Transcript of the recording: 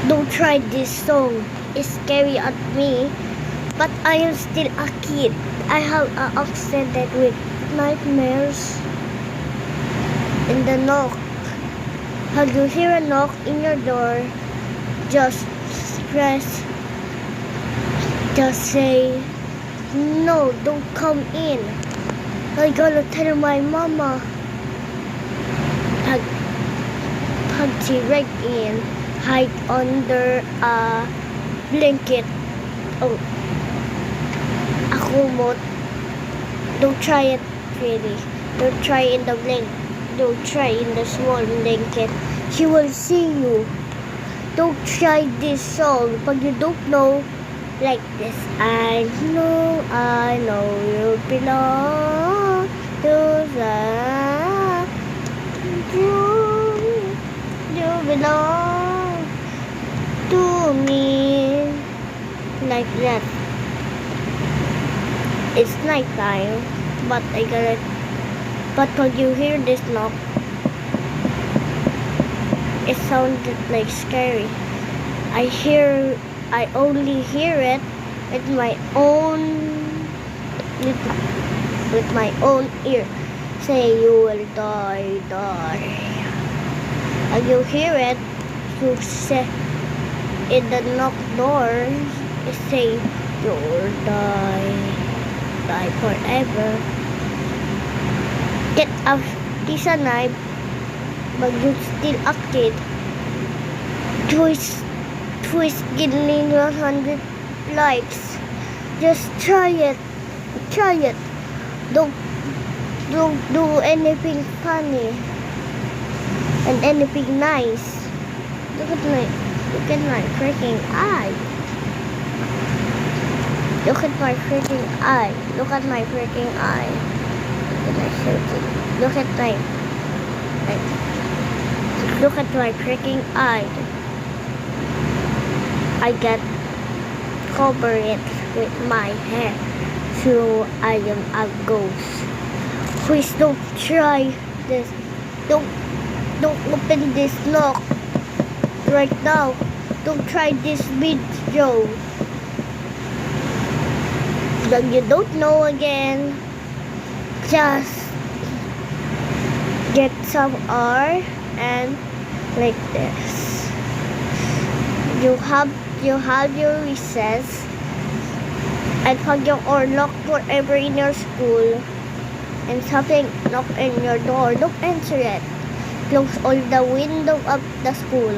Don't try this song. It's scary at me, but I am still a kid. I have accident with nightmares. In the knock. Have you hear a knock in your door? Just stress. Just say, no, don't come in. I gotta tell my mama. Pag she right in, hide under a blanket. Oh, ako mo. Don't try it really. Don't try in the blanket. Don't try in the small blanket. She will see you. Don't try this song. Pag you don't know, like this. I know you belong to the you belong to me. Like that. It's night time, but I got it. But when you hear this knock, it sounded like scary. I only hear it with my own ear. Say you will die. And you hear it, you say in the knock door, it say you will die forever. Get out this a knife, but you still a kid. Twist getting 100 likes. Just try it. Don't do anything funny and anything nice. Look at my freaking eye. Look at my freaking eye. Look at my freaking eye. Look at my freaking eye. I got cover it with my hair, so I am a ghost. Please don't try this. Don't open this lock right now. Don't try this video. Then you don't know again. Just get some R and like this. You have your recess, and pag yung or lock forever in your school, and something knock in your door, don't answer it. Close all the window of the school.